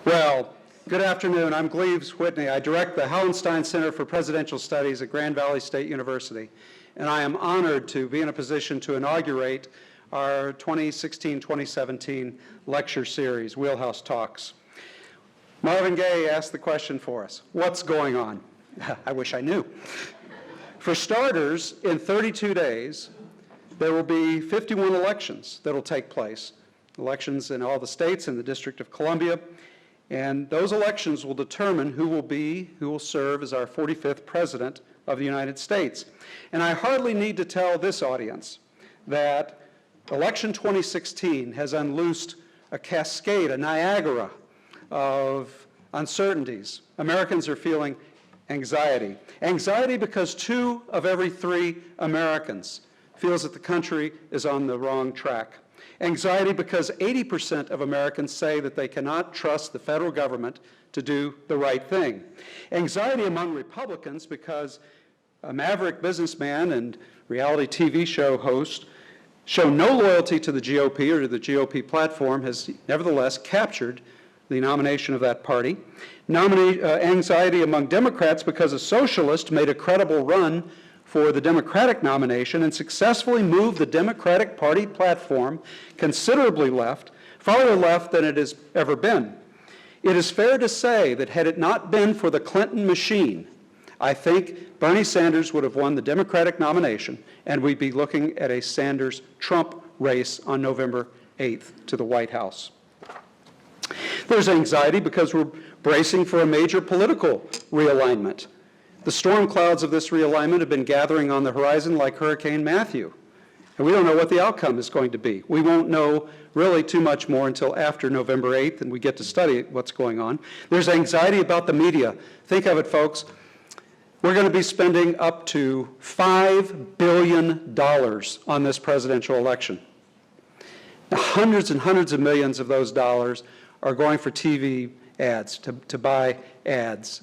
Well, good afternoon. I'm Gleaves Whitney. I direct the Hauenstein Center for Presidential Studies at Grand Valley State University, and I am honored to be in a position to inaugurate our 2016-2017 lecture series, Wheelhouse Talks. Marvin Gaye asked the question for us, what's going on? I wish I knew. For starters, in 32 days, there will be 51 elections that will take place. Elections in all the states and the District of Columbia. And those elections will determine who will serve as our 45th President of the United States. And I hardly need to tell this audience that election 2016 has unloosed a cascade, a Niagara of uncertainties. Americans are feeling anxiety. Anxiety because 2 of every 3 Americans feels that the country is on the wrong track. Anxiety because 80% of Americans say that they cannot trust the federal government to do the right thing. Anxiety among Republicans because a maverick businessman and reality TV show host show no loyalty to the GOP or to the GOP platform has nevertheless captured the nomination of that party. Anxiety among Democrats because a socialist made a credible run for the Democratic nomination and successfully moved the Democratic Party platform considerably left, farther left than it has ever been. It is fair to say that had it not been for the Clinton machine, I think Bernie Sanders would have won the Democratic nomination, and we'd be looking at a Sanders-Trump race on November 8th to the White House. There's anxiety because we're bracing for a major political realignment. The storm clouds of this realignment have been gathering on the horizon like Hurricane Matthew, and we don't know what the outcome is going to be. We won't know really too much more until after November 8th, and we get to study what's going on. There's anxiety about the media. Think of it, folks. We're going to be spending up to $5 billion on this presidential election. Now, hundreds and hundreds of millions of those dollars are going for TV ads, to buy ads.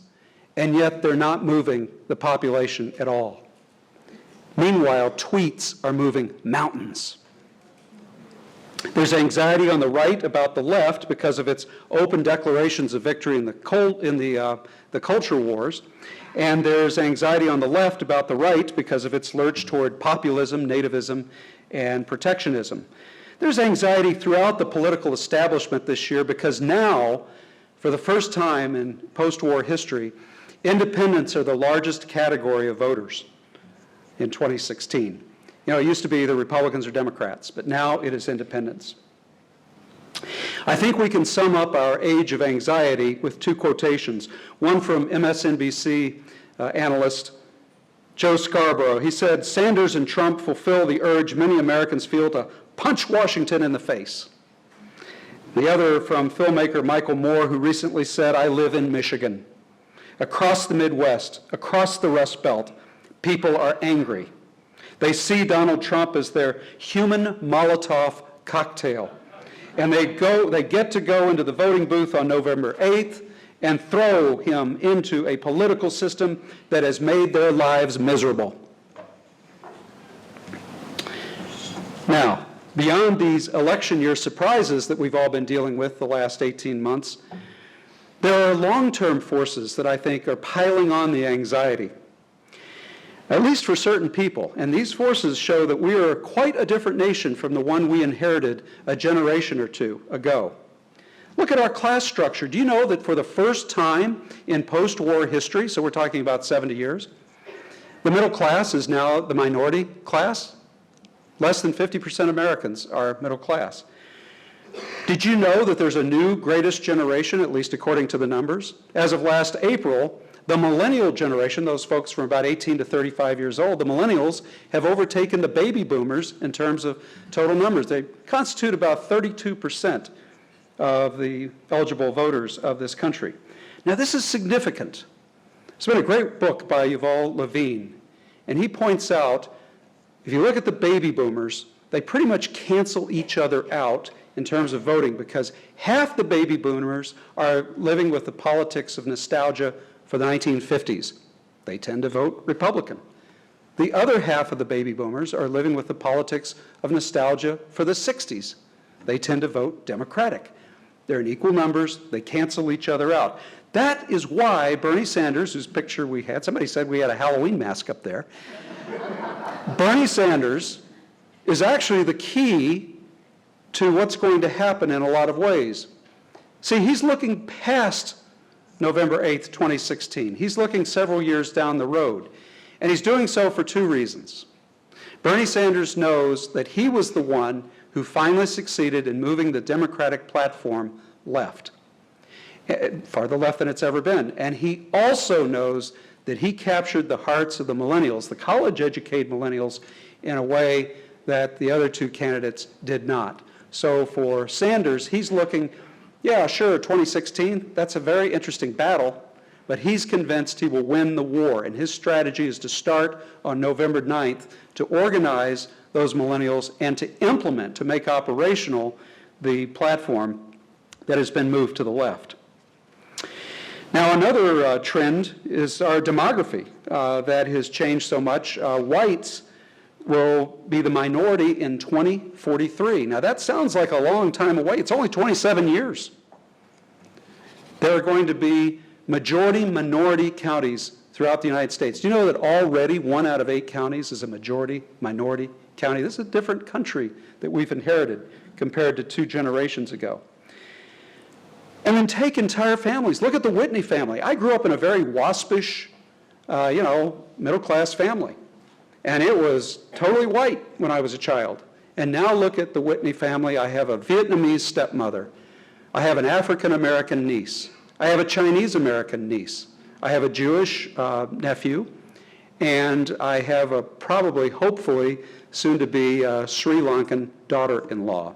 And yet they're not moving the population at all. Meanwhile, tweets are moving mountains. There's anxiety on the right about the left because of its open declarations of victory in the culture wars, and there's anxiety on the left about the right because of its lurch toward populism, nativism, and protectionism. There's anxiety throughout the political establishment this year because now, for the first time in post-war history, independents are the largest category of voters in 2016. You know, it used to be either Republicans or Democrats, but now it is independents. I think we can sum up our age of anxiety with 2 quotations. One from MSNBC analyst Joe Scarborough. He said, "Sanders and Trump fulfill the urge many Americans feel to punch Washington in the face." The other from filmmaker Michael Moore, who recently said, "I live in Michigan. Across the Midwest, across the Rust Belt, people are angry. They see Donald Trump as their human Molotov cocktail. And they get to go into the voting booth on November 8th and throw him into a political system that has made their lives miserable." Now, beyond these election year surprises that we've all been dealing with the last 18 months, there are long-term forces that I think are piling on the anxiety, at least for certain people. And these forces show that we are quite a different nation from the one we inherited a generation or 2 ago. Look at our class structure. Do you know that for the first time in post-war history, so we're talking about 70 years, the middle class is now the minority class? Less than 50% of Americans are middle class. Did you know that there's a new greatest generation, at least according to the numbers? As of last April, the Millennial Generation, those folks from about 18 to 35 years old, the Millennials have overtaken the baby boomers in terms of total numbers. They constitute about 32% of the eligible voters of this country. Now, this is significant. There's been a great book by Yuval Levine, and he points out, if you look at the baby boomers, they pretty much cancel each other out in terms of voting because half the baby boomers are living with the politics of nostalgia for the 1950s. They tend to vote Republican. The other half of the baby boomers are living with the politics of nostalgia for the 60s. They tend to vote Democratic. They're in equal numbers. They cancel each other out. That is why Bernie Sanders, whose picture we had, somebody said we had a Halloween mask up there. Bernie Sanders is actually the key to what's going to happen in a lot of ways. See, he's looking past November 8th, 2016. He's looking several years down the road. And he's doing so for two reasons. Bernie Sanders knows that he was the one who finally succeeded in moving the Democratic platform left, farther left than it's ever been. And he also knows that he captured the hearts of the millennials, the college-educated millennials, in a way that the other two candidates did not. So for Sanders, he's looking, yeah, sure, 2016, that's a very interesting battle, but he's convinced he will win the war, and his strategy is to start on November 9th to organize those millennials and to implement, to make operational the platform that has been moved to the left. Now, another trend is our demography that has changed so much. Whites will be the minority in 2043. Now, that sounds like a long time away. It's only 27 years. There are going to be majority-minority counties throughout the United States. Do you know that already 1 out of 8 counties is a majority-minority county? This is a different country that we've inherited compared to 2 generations ago. And then take entire families. Look at the Whitney family. I grew up in a very waspish, middle-class family. And it was totally white when I was a child. And now look at the Whitney family. I have a Vietnamese stepmother. I have an African-American niece. I have a Chinese-American niece. I have a Jewish nephew. And I have a probably, hopefully, soon-to-be Sri Lankan daughter-in-law.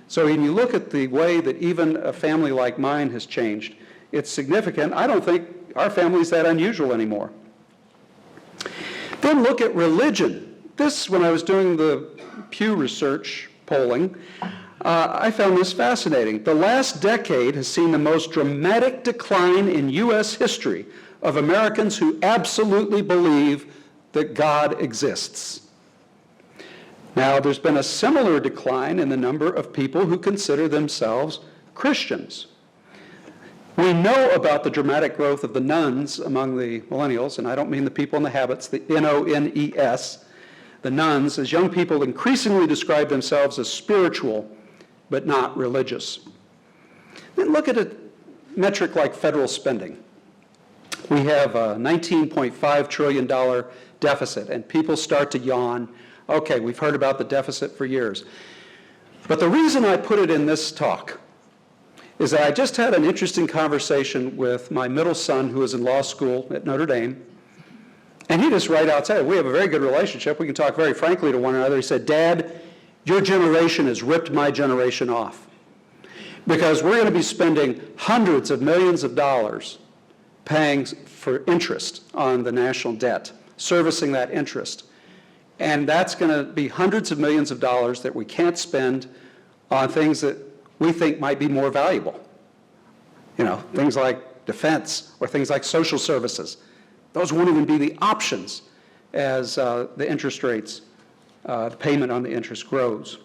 So when you look at the way that even a family like mine has changed, it's significant. I don't think our family's that unusual anymore. Then look at religion. This, when I was doing the Pew Research polling, I found this fascinating. The last decade has seen the most dramatic decline in U.S. history of Americans who absolutely believe that God exists. Now, there's been a similar decline in the number of people who consider themselves Christians. We know about the dramatic growth of the nones among the millennials, and I don't mean the people in the habits, the N-O-N-E-S, the nones, as young people increasingly describe themselves as spiritual, but not religious. Then look at a metric like federal spending. We have a $19.5 trillion deficit, and people start to yawn. Okay, we've heard about the deficit for years. But the reason I put it in this talk is that I just had an interesting conversation with my middle son who is in law school at Notre Dame. And he just right out said, we have a very good relationship. We can talk very frankly to one another. He said, Dad, your generation has ripped my generation off. Because we're going to be spending hundreds of millions of dollars paying for interest on the national debt, servicing that interest. And that's going to be hundreds of millions of dollars that we can't spend on things that we think might be more valuable. You know, things like defense or things like social services. Those won't even be the options as the interest rates, the payment on the interest grows.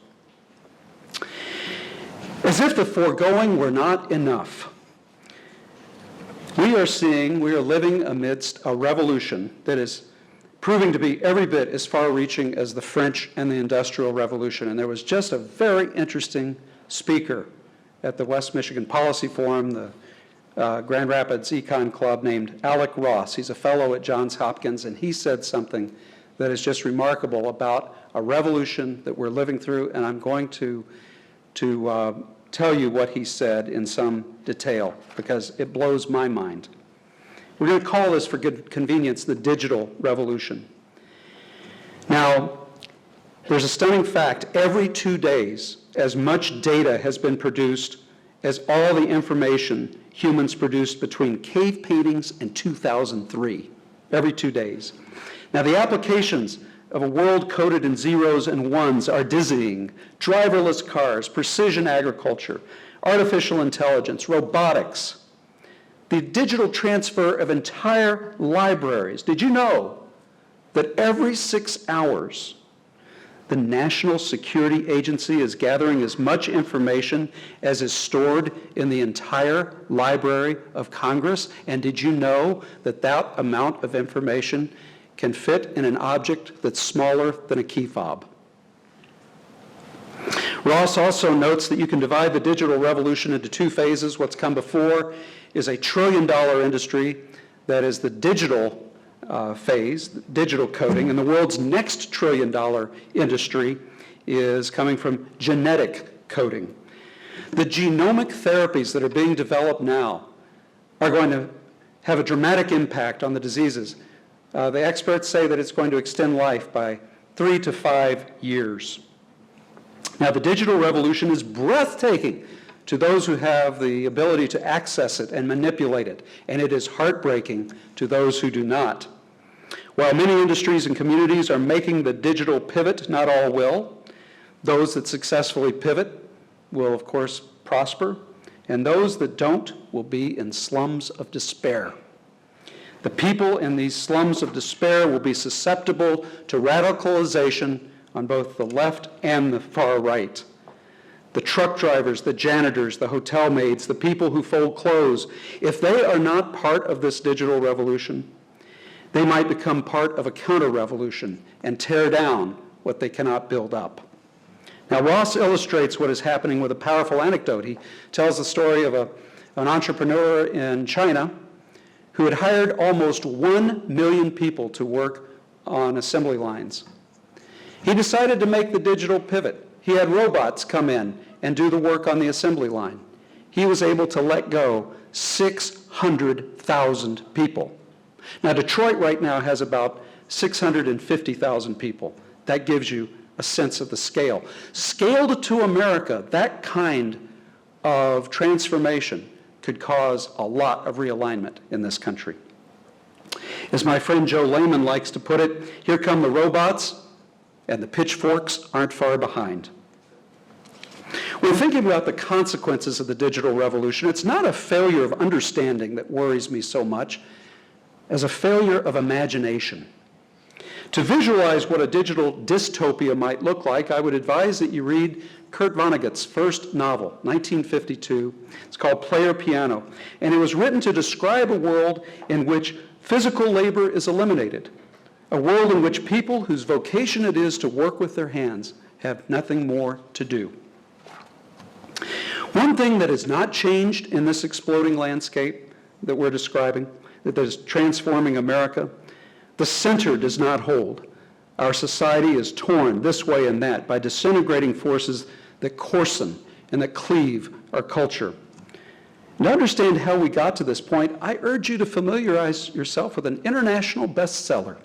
As if the foregoing were not enough, we are living amidst a revolution that is proving to be every bit as far-reaching as the French and the Industrial Revolution. And there was just a very interesting speaker at the West Michigan Policy Forum, the Grand Rapids Econ Club, named Alec Ross. He's a fellow at Johns Hopkins, and he said something that is just remarkable about a revolution that we're living through, and I'm going to tell you what he said in some detail, because it blows my mind. We're going to call this, for good convenience, the digital revolution. Now, there's a stunning fact. Every 2 days, as much data has been produced as all the information humans produced between cave paintings and 2003. Every 2 days. Now, the applications of a world coded in zeros and ones are dizzying. Driverless cars, precision agriculture, artificial intelligence, robotics, the digital transfer of entire libraries. Did you know that every 6 hours The National Security Agency is gathering as much information as is stored in the entire Library of Congress. And did you know that that amount of information can fit in an object that's smaller than a key fob? Ross also notes that you can divide the digital revolution into two phases. What's come before is a $1 trillion industry that is the digital phase, digital coding, and the world's next $1 trillion industry is coming from genetic coding. The genomic therapies that are being developed now are going to have a dramatic impact on the diseases. The experts say that it's going to extend life by 3 to 5 years. Now, the digital revolution is breathtaking to those who have the ability to access it and manipulate it, and it is heartbreaking to those who do not. While many industries and communities are making the digital pivot, not all will. Those that successfully pivot will, of course, prosper, and those that don't will be in slums of despair. The people in these slums of despair will be susceptible to radicalization on both the left and the far right. The truck drivers, the janitors, the hotel maids, the people who fold clothes, if they are not part of this digital revolution, they might become part of a counter-revolution and tear down what they cannot build up. Now, Ross illustrates what is happening with a powerful anecdote. He tells the story of an entrepreneur in China who had hired almost 1 million people to work on assembly lines. He decided to make the digital pivot. He had robots come in and do the work on the assembly line. He was able to let go 600,000 people. Now, Detroit right now has about 650,000 people. That gives you a sense of the scale. Scaled to America, that kind of transformation could cause a lot of realignment in this country. As my friend Joe Layman likes to put it, here come the robots, and the pitchforks aren't far behind. When thinking about the consequences of the digital revolution, it's not a failure of understanding that worries me so much as a failure of imagination. To visualize what a digital dystopia might look like, I would advise that you read Kurt Vonnegut's first novel, 1952. It's called Player Piano, and it was written to describe a world in which physical labor is eliminated, a world in which people whose vocation it is to work with their hands have nothing more to do. One thing that has not changed in this exploding landscape that we're describing, that is transforming America, the center does not hold. Our society is torn this way and that by disintegrating forces that coarsen and that cleave our culture. And to understand how we got to this point, I urge you to familiarize yourself with an international bestseller.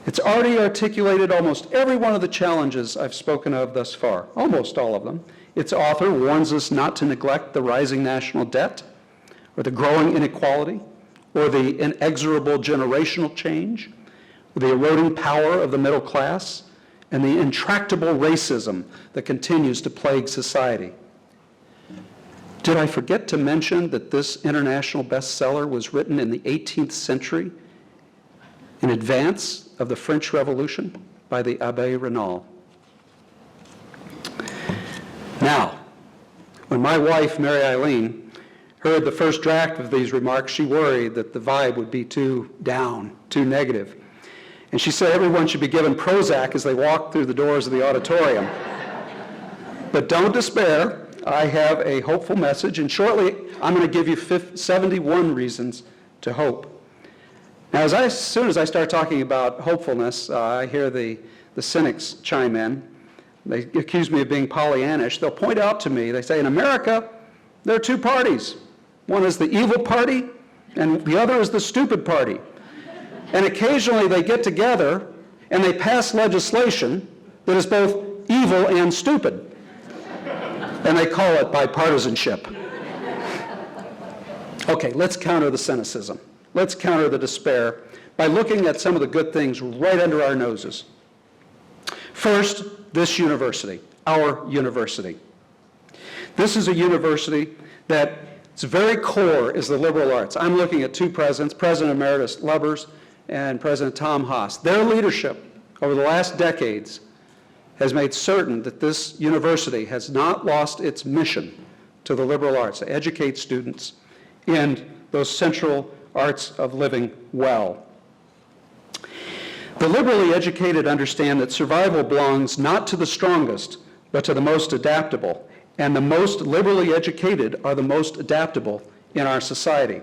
It's already articulated almost every one of the challenges I've spoken of thus far, almost all of them. Its author warns us not to neglect the rising national debt, or the growing inequality, or the inexorable generational change, or the eroding power of the middle class, and the intractable racism that continues to plague society. Did I forget to mention that this international bestseller was written in the 18th century, in advance of the French Revolution, by the Abbé Raynal? Now, when my wife, Mary Eileen, heard the first draft of these remarks, she worried that the vibe would be too down, too negative. And she said everyone should be given Prozac as they walk through the doors of the auditorium. But don't despair. I have a hopeful message, and shortly I'm going to give you 71 reasons to hope. Now, as soon as I start talking about hopefulness, I hear the cynics chime in. They accuse me of being Pollyannish. They'll point out to me, they say, in America, there are two parties. One is the evil party, and the other is the stupid party. And occasionally they get together and they pass legislation that is both evil and stupid. And they call it bipartisanship. Okay, let's counter the cynicism. Let's counter the despair by looking at some of the good things right under our noses. First, this university, our university. This is a university that its very core is the liberal arts. I'm looking at two presidents, President Emeritus Lubbers and President Tom Haas. Their leadership over the last decades has made certain that this university has not lost its mission to the liberal arts, to educate students in those central arts of living well. The liberally educated understand that survival belongs not to the strongest, but to the most adaptable, and the most liberally educated are the most adaptable in our society.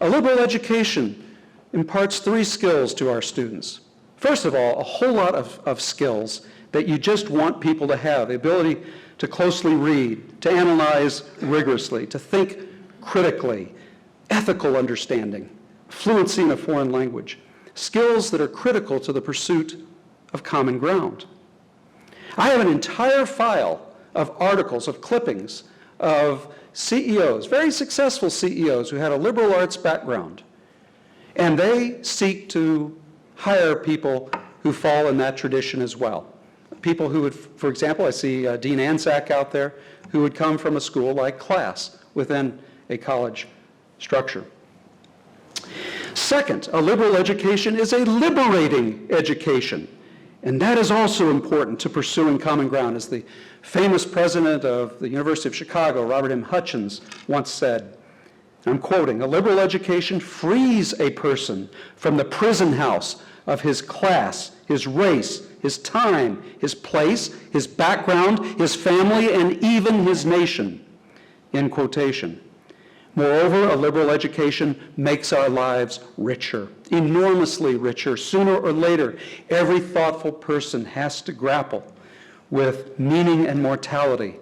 A liberal education imparts 3 skills to our students. First of all, a whole lot of skills that you just want people to have, the ability to closely read, to analyze rigorously, to think critically, ethical understanding, fluency in a foreign language, skills that are critical to the pursuit of common ground. I have an entire file of articles, of clippings, of CEOs, very successful CEOs who had a liberal arts background, and they seek to hire people who fall in that tradition as well. People who would, for example, I see Dean Anzac out there, who would come from a school like Class within a college structure. Second, a liberal education is a liberating education, and that is also important to pursuing common ground. As the famous president of the University of Chicago, Robert M. Hutchins, once said, I'm quoting, "A liberal education frees a person from the prison house of his class, his race, his time, his place, his background, his family, and even his nation." End quotation. Moreover, a liberal education makes our lives richer, enormously richer. Sooner or later, every thoughtful person has to grapple with meaning and mortality,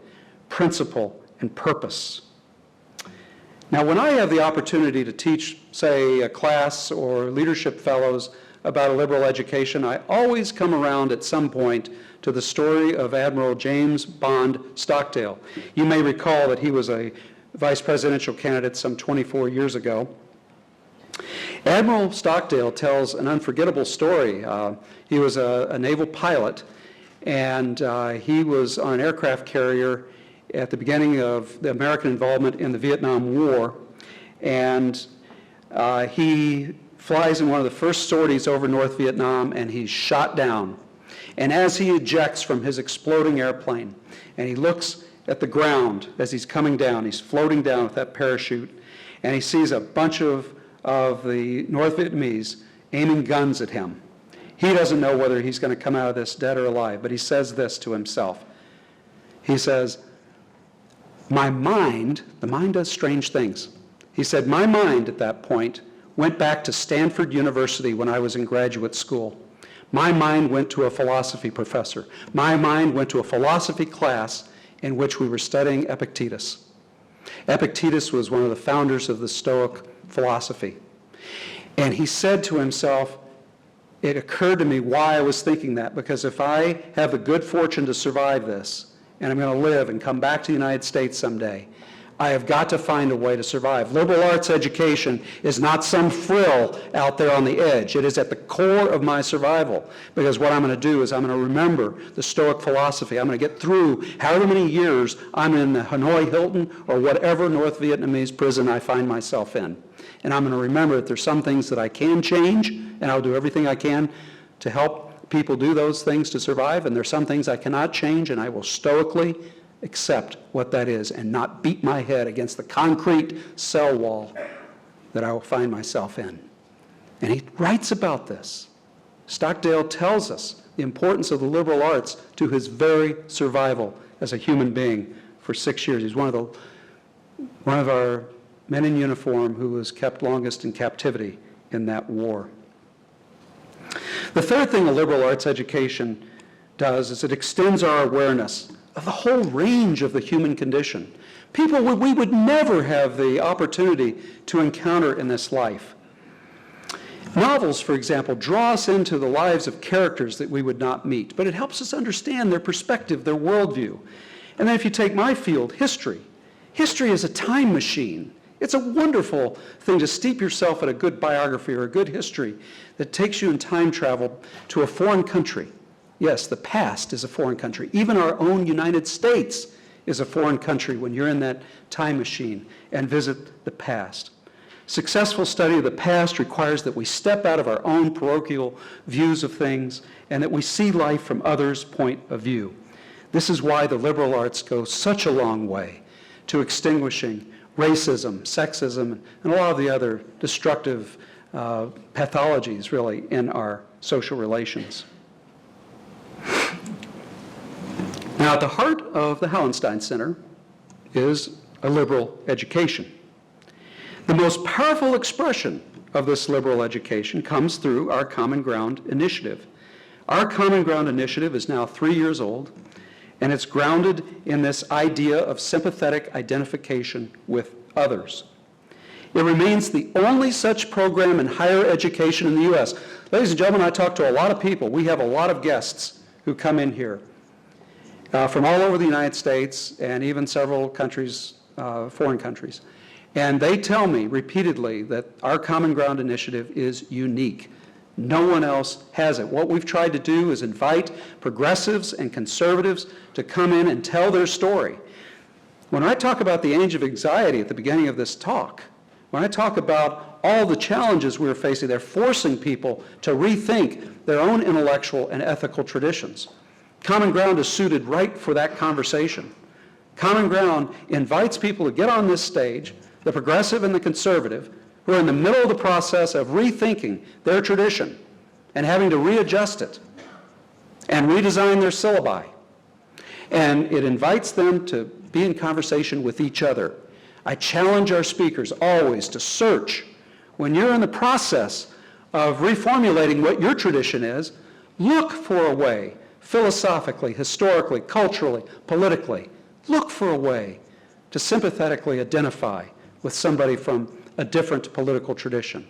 principle and purpose. Now, when I have the opportunity to teach, say, a class or leadership fellows about a liberal education, I always come around at some point to the story of Admiral James Bond Stockdale. You may recall that he was a vice presidential candidate some 24 years ago. Admiral Stockdale tells an unforgettable story. He was a naval pilot, and he was on an aircraft carrier at the beginning of the American involvement in the Vietnam War, and he flies in one of the first sorties over North Vietnam, and he's shot down. And as he ejects from his exploding airplane, and he looks at the ground as he's coming down, he's floating down with that parachute, and he sees a bunch of the North Vietnamese aiming guns at him. He doesn't know whether he's going to come out of this dead or alive, but he says this to himself. He says, my mind, the mind does strange things. He said, my mind at that point went back to Stanford University when I was in graduate school. My mind went to a philosophy professor. My mind went to a philosophy class in which we were studying Epictetus. Epictetus was one of the founders of the Stoic philosophy. And he said to himself, it occurred to me why I was thinking that, because if I have the good fortune to survive this, and I'm going to live and come back to the United States someday, I have got to find a way to survive. Liberal arts education is not some frill out there on the edge. It is at the core of my survival, because what I'm going to do is I'm going to remember the Stoic philosophy. I'm going to get through however many years I'm in the Hanoi Hilton or whatever North Vietnamese prison I find myself in. And I'm going to remember that there's some things that I can change, and I'll do everything I can to help people do those things to survive, and there's some things I cannot change, and I will stoically accept what that is and not beat my head against the concrete cell wall that I will find myself in. And he writes about this. Stockdale tells us the importance of the liberal arts to his very survival as a human being for 6 years. He's one of our men in uniform who was kept longest in captivity in that war. The third thing a liberal arts education does is it extends our awareness of the whole range of the human condition. People we would never have the opportunity to encounter in this life. Novels, for example, draw us into the lives of characters that we would not meet, but it helps us understand their perspective, their worldview. And then if you take my field, history. History is a time machine. It's a wonderful thing to steep yourself in a good biography or a good history that takes you in time travel to a foreign country. Yes, the past is a foreign country. Even our own United States is a foreign country when you're in that time machine and visit the past. Successful study of the past requires that we step out of our own parochial views of things and that we see life from others' point of view. This is why the liberal arts go such a long way to extinguishing racism, sexism, and a lot of the other destructive pathologies, really, in our social relations. Now, at the heart of the Hauenstein Center is a liberal education. The most powerful expression of this liberal education comes through our Common Ground initiative. Our Common Ground initiative is now 3 years old, and it's grounded in this idea of sympathetic identification with others. It remains the only such program in higher education in the U.S. Ladies and gentlemen, I talk to a lot of people. We have a lot of guests who come in here from all over the United States and even several countries, foreign countries. And they tell me repeatedly that our Common Ground initiative is unique. No one else has it. What we've tried to do is invite progressives and conservatives to come in and tell their story. When I talk about the age of anxiety at the beginning of this talk, when I talk about all the challenges we're facing, they're forcing people to rethink their own intellectual and ethical traditions. Common Ground is suited right for that conversation. Common Ground invites people to get on this stage, the progressive and the conservative, who are in the middle of the process of rethinking their tradition and having to readjust it and redesign their syllabi. And it invites them to be in conversation with each other. I challenge our speakers always to search. When you're in the process of reformulating what your tradition is, look for a way, philosophically, historically, culturally, politically, look for a way to sympathetically identify with somebody from a different political tradition.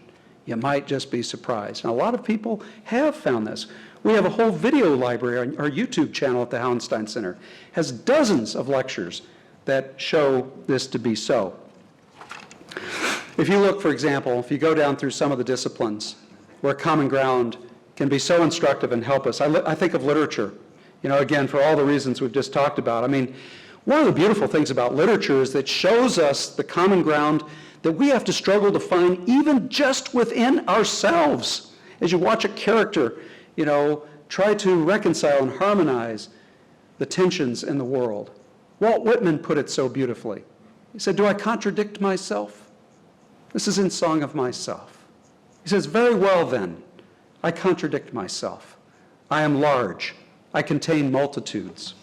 You might just be surprised. And a lot of people have found this. We have a whole video library on our YouTube channel at the Hauenstein Center. It has dozens of lectures that show this to be so. If you look, for example, if you go down through some of the disciplines where Common Ground can be so instructive and help us, I think of literature, again, for all the reasons we've just talked about. I mean, one of the beautiful things about literature is that it shows us the common ground that we have to struggle to find even just within ourselves. As you watch a character, try to reconcile and harmonize the tensions in the world. Walt Whitman put it so beautifully. He said, "Do I contradict myself? This is in Song of Myself." He says, "Very well then, I contradict myself. I am large. I contain multitudes."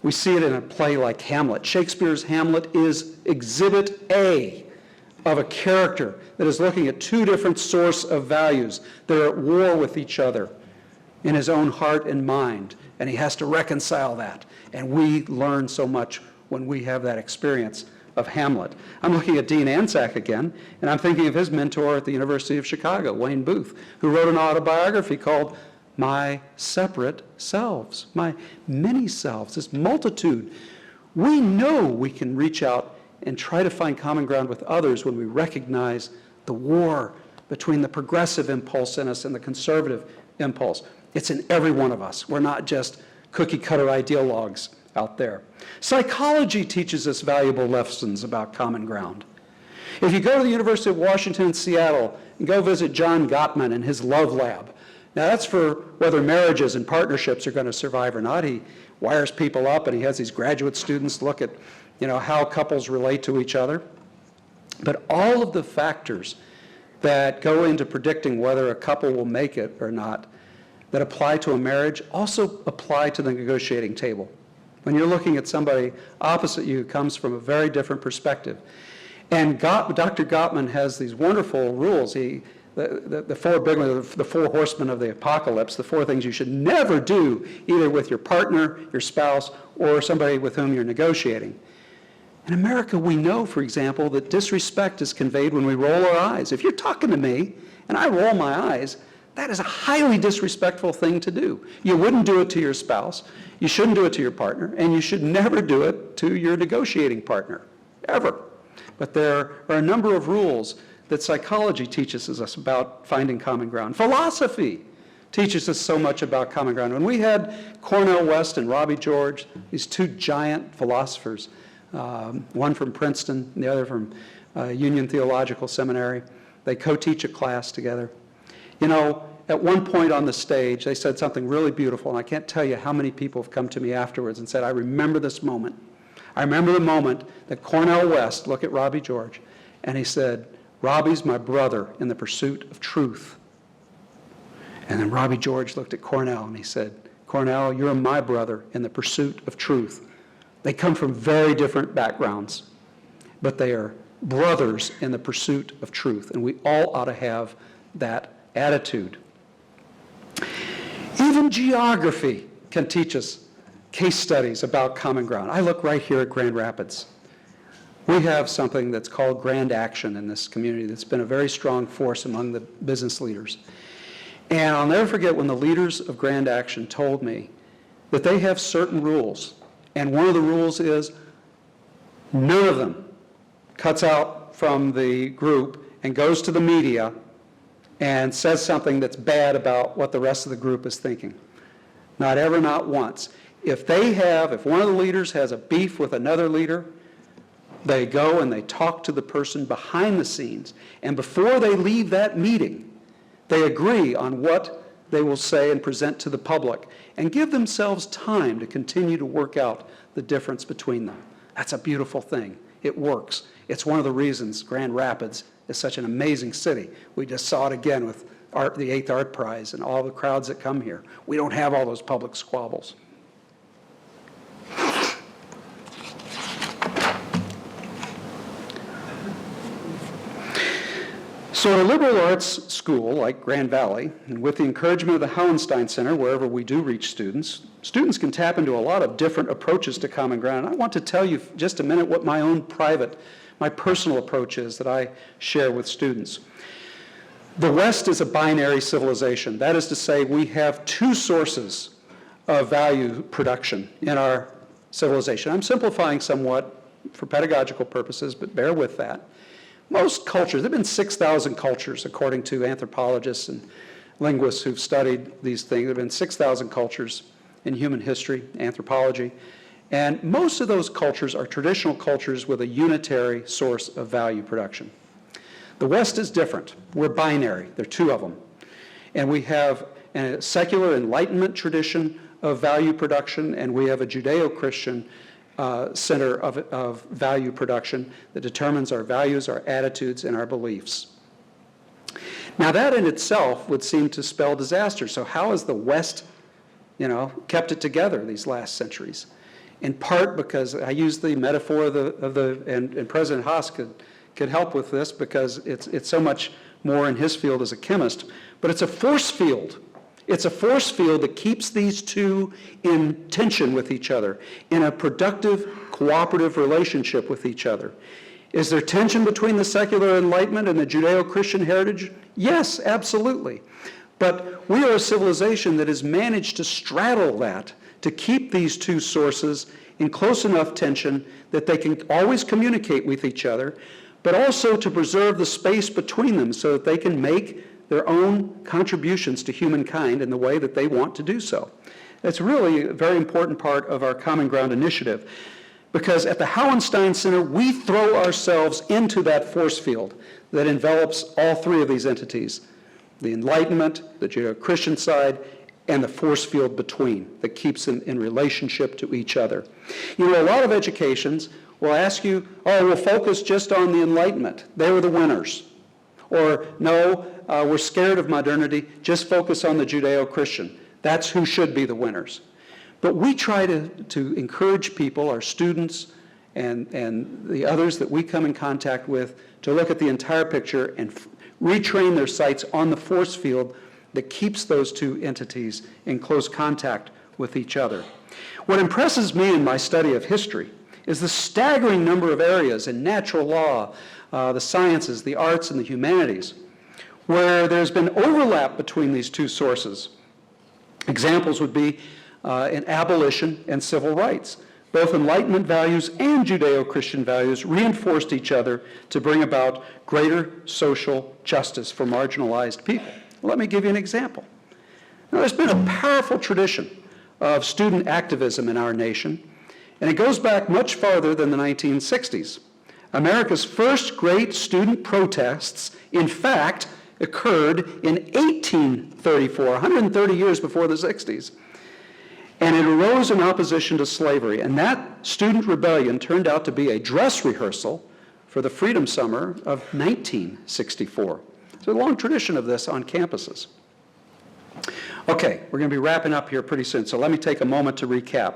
We see it in a play like Hamlet. Shakespeare's Hamlet is exhibit A of a character that is looking at two different sources of values that are at war with each other in his own heart and mind, and he has to reconcile that. And we learn so much when we have that experience of Hamlet. I'm looking at Dean Anzac again, and I'm thinking of his mentor at the University of Chicago, Wayne Booth, who wrote an autobiography called My Separate Selves, My Many Selves, this multitude. We know we can reach out and try to find common ground with others when we recognize the war between the progressive impulse in us and the conservative impulse. It's in every one of us. We're not just cookie-cutter ideologues out there. Psychology teaches us valuable lessons about common ground. If you go to the University of Washington in Seattle and go visit John Gottman and his Love Lab, now that's for whether marriages and partnerships are going to survive or not. He wires people up and he has these graduate students look at how couples relate to each other. But all of the factors that go into predicting whether a couple will make it or not that apply to a marriage also apply to the negotiating table. When you're looking at somebody opposite you who comes from a very different perspective. And Dr. Gottman has these wonderful rules. The four horsemen of the apocalypse, the four things you should never do, either with your partner, your spouse, or somebody with whom you're negotiating. In America, we know, for example, that disrespect is conveyed when we roll our eyes. If you're talking to me and I roll my eyes, that is a highly disrespectful thing to do. You wouldn't do it to your spouse, you shouldn't do it to your partner, and you should never do it to your negotiating partner, ever. But there are a number of rules that psychology teaches us about finding common ground. Philosophy teaches us so much about common ground. When we had Cornel West and Robbie George, these two giant philosophers, one from Princeton, and the other from Union Theological Seminary. They co-teach a class together. You know, at one point on the stage, they said something really beautiful, and I can't tell you how many people have come to me afterwards and said, I remember this moment. I remember the moment that Cornel West looked at Robbie George, and he said, Robbie's my brother in the pursuit of truth. And then Robbie George looked at Cornel, and he said, Cornel, you're my brother in the pursuit of truth. They come from very different backgrounds, but they are brothers in the pursuit of truth, and we all ought to have that attitude. Even geography can teach us case studies about common ground. I look right here at Grand Rapids. We have something that's called Grand Action in this community that's been a very strong force among the business leaders. And I'll never forget when the leaders of Grand Action told me that they have certain rules. And one of the rules is none of them cuts out from the group and goes to the media and says something that's bad about what the rest of the group is thinking. Not ever, not once. If one of the leaders has a beef with another leader, they go and they talk to the person behind the scenes. And before they leave that meeting, they agree on what they will say and present to the public and give themselves time to continue to work out the difference between them. That's a beautiful thing. It works. It's one of the reasons Grand Rapids is such an amazing city. We just saw it again with the 8th Art Prize and all the crowds that come here. We don't have all those public squabbles. So at a liberal arts school like Grand Valley, and with the encouragement of the Hauenstein Center, wherever we do reach students, students can tap into a lot of different approaches to common ground. And I want to tell you just a minute what my personal approach is that I share with students. The West is a binary civilization. That is to say, we have two sources of value production in our civilization. I'm simplifying somewhat for pedagogical purposes, but bear with that. Most cultures, there have been 6,000 cultures, according to anthropologists and linguists who've studied these things. There have been 6,000 cultures in human history, anthropology, and most of those cultures are traditional cultures with a unitary source of value production. The West is different. We're binary. There are two of them. And we have a secular Enlightenment tradition of value production, and we have a Judeo-Christian center of value production that determines our values, our attitudes, and our beliefs. Now that in itself would seem to spell disaster. So how has the West, kept it together these last centuries? In part because I use the metaphor and President Haas could help with this because it's so much more in his field as a chemist, but it's a force field. It's a force field that keeps these two in tension with each other, in a productive, cooperative relationship with each other. Is there tension between the secular Enlightenment and the Judeo-Christian heritage? Yes, absolutely. But we are a civilization that has managed to straddle that, to keep these two sources in close enough tension that they can always communicate with each other, but also to preserve the space between them so that they can make their own contributions to humankind in the way that they want to do so. It's really a very important part of our Common Ground initiative, because at the Hauenstein Center, we throw ourselves into that force field that envelops all three of these entities, the Enlightenment, the Judeo-Christian side, and the force field between that keeps them in relationship to each other. A lot of educations will ask you, we'll focus just on the Enlightenment. They were the winners. Or, no, we're scared of modernity, just focus on the Judeo-Christian. That's who should be the winners. But we try to encourage people, our students, and the others that we come in contact with, to look at the entire picture and retrain their sights on the force field that keeps those two entities in close contact with each other. What impresses me in my study of history is the staggering number of areas in natural law, the sciences, the arts, and the humanities, where there's been overlap between these two sources. Examples would be in abolition and civil rights. Both Enlightenment values and Judeo-Christian values reinforced each other to bring about greater social justice for marginalized people. Let me give you an example. Now, there's been a powerful tradition of student activism in our nation, And it goes back much farther than the 1960s. America's first great student protests, in fact, occurred in 1834, 130 years before the 60s. And it arose in opposition to slavery. And that student rebellion turned out to be a dress rehearsal for the Freedom Summer of 1964. There's a long tradition of this on campuses. Okay, we're going to be wrapping up here pretty soon, so let me take a moment to recap.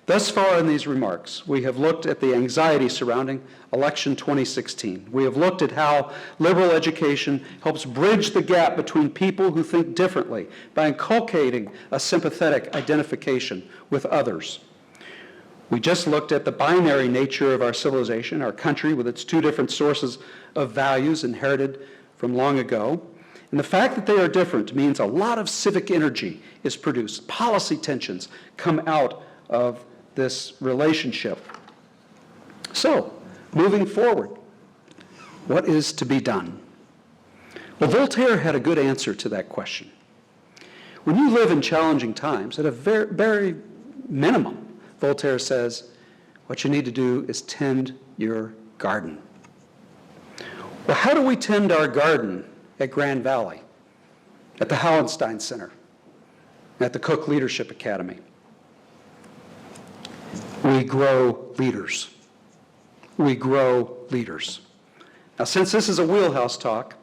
Thus far in these remarks, we have looked at the anxiety surrounding election 2016. We have looked at how liberal education helps bridge the gap between people who think differently by inculcating a sympathetic identification with others. We just looked at the binary nature of our civilization, our country, with its two different sources of values inherited from long ago. And the fact that they are different means a lot of civic energy is produced. Policy tensions come out of this relationship. So, moving forward, what is to be done? Well, Voltaire had a good answer to that question. When you live in challenging times, at a very minimum, Voltaire says, what you need to do is tend your garden. Well, how do we tend our garden at Grand Valley, at the Hauenstein Center, at the Cook Leadership Academy? We grow leaders. We grow leaders. Now, since this is a Wheelhouse Talk,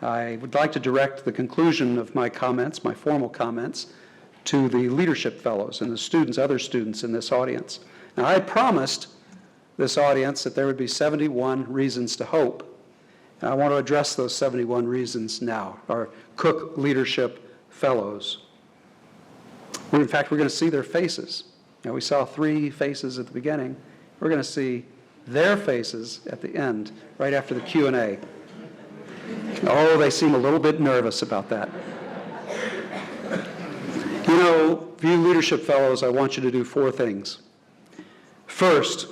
I would like to direct the conclusion of my comments, my formal comments, to the leadership fellows and the students, other students in this audience. Now, I promised this audience that there would be 71 reasons to hope. And I want to address those 71 reasons now, our Cook Leadership Fellows. In fact, we're going to see their faces. Now, we saw 3 faces at the beginning. We're going to see their faces at the end, right after the Q&A. Oh, they seem a little bit nervous about that. You know, for you leadership fellows, I want you to do 4 things. First,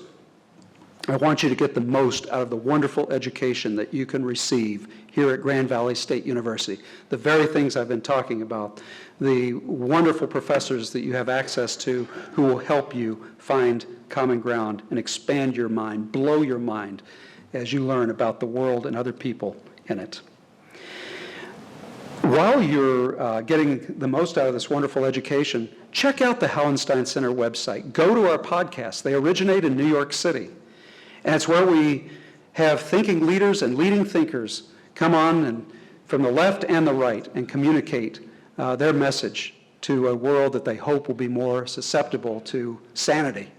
I want you to get the most out of the wonderful education that you can receive here at Grand Valley State University. The very things I've been talking about, the wonderful professors that you have access to who will help you find common ground and expand your mind, blow your mind as you learn about the world and other people in it. While you're getting the most out of this wonderful education, check out the Hauenstein Center website. Go to our podcast. They originate in New York City. And it's where we have thinking leaders and leading thinkers come on and from the left and the right and communicate their message to a world that they hope will be more susceptible to sanity.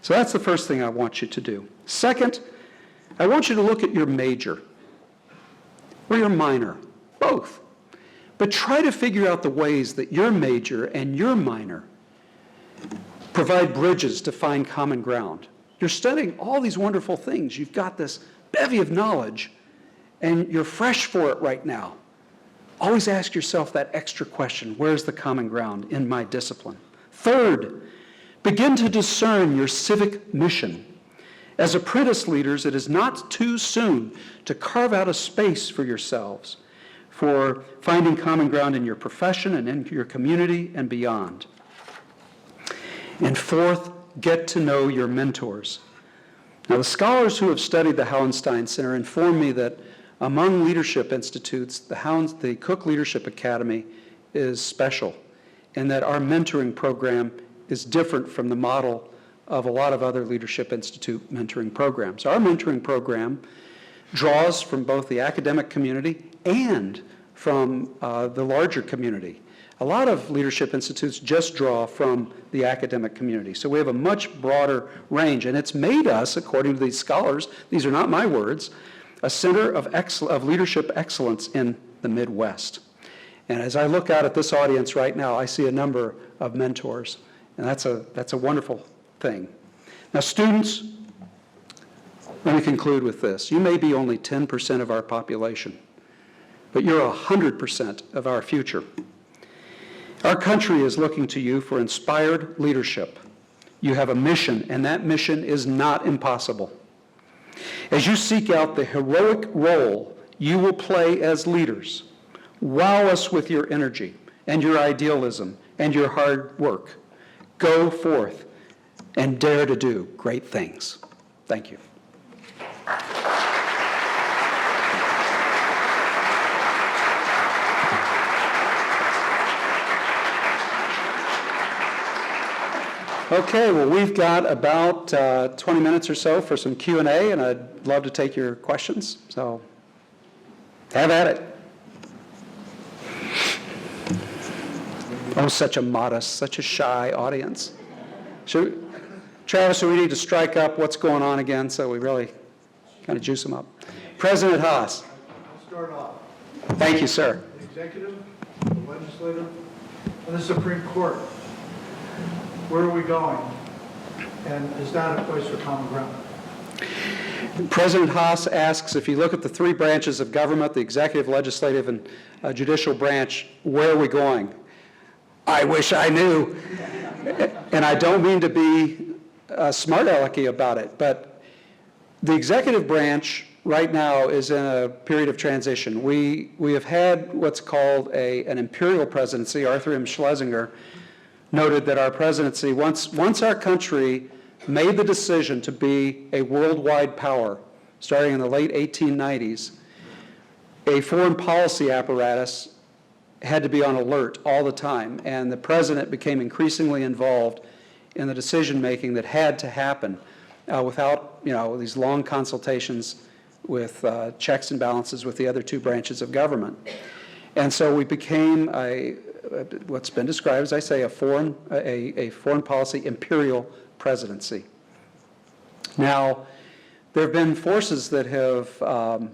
So that's the first thing I want you to do. Second, I want you to look at your major or your minor, both. But try to figure out the ways that your major and your minor provide bridges to find common ground. You're studying all these wonderful things. You've got this bevy of knowledge, and you're fresh for it right now. Always ask yourself that extra question, where's the common ground in my discipline? Third, begin to discern your civic mission. As apprentice leaders, it is not too soon to carve out a space for yourselves for finding common ground in your profession and in your community and beyond. And fourth, get to know your mentors. Now, the scholars who have studied the Hauenstein Center inform me that among leadership institutes, the Cook Leadership Academy is special, and that our mentoring program is different from the model of a lot of other Leadership Institute mentoring programs. Our mentoring program draws from both the academic community and from the larger community. A lot of leadership institutes just draw from the academic community. So we have a much broader range, and it's made us, according to these scholars, these are not my words, a center of leadership excellence in the Midwest. And as I look out at this audience right now, I see a number of mentors, and that's a wonderful thing. Now, students, let me conclude with this. You may be only 10% of our population, but you're 100% of our future. Our country is looking to you for inspired leadership. You have a mission, and that mission is not impossible. As you seek out the heroic role you will play as leaders, wow us with your energy and your idealism and your hard work. Go forth and dare to do great things. Thank you. Okay, well, we've got about 20 minutes or so for some Q&A, and I'd love to take your questions, so have at it. Oh, such a modest, such a shy audience. Travis, so we need to strike up what's going on again, so we really kind of juice them up. President Haas. I'll start off. Thank you, sir. The executive, the legislative, and the Supreme Court. Where are we going? And is that a place for common ground? President Haas asks, if you look at the three branches of government, the executive, legislative, and judicial branch, where are we going? I wish I knew. And I don't mean to be smart alecky about it, but the executive branch right now is in a period of transition. We have had what's called an imperial presidency. Arthur M. Schlesinger noted that our presidency, once our country made the decision to be a worldwide power, starting in the late 1890s, a foreign policy apparatus had to be on alert all the time, and the president became increasingly involved in the decision-making that had to happen without, these long consultations with checks and balances with the other two branches of government. And so we became what's been described, as I say, a foreign policy imperial presidency. Now, there have been forces that have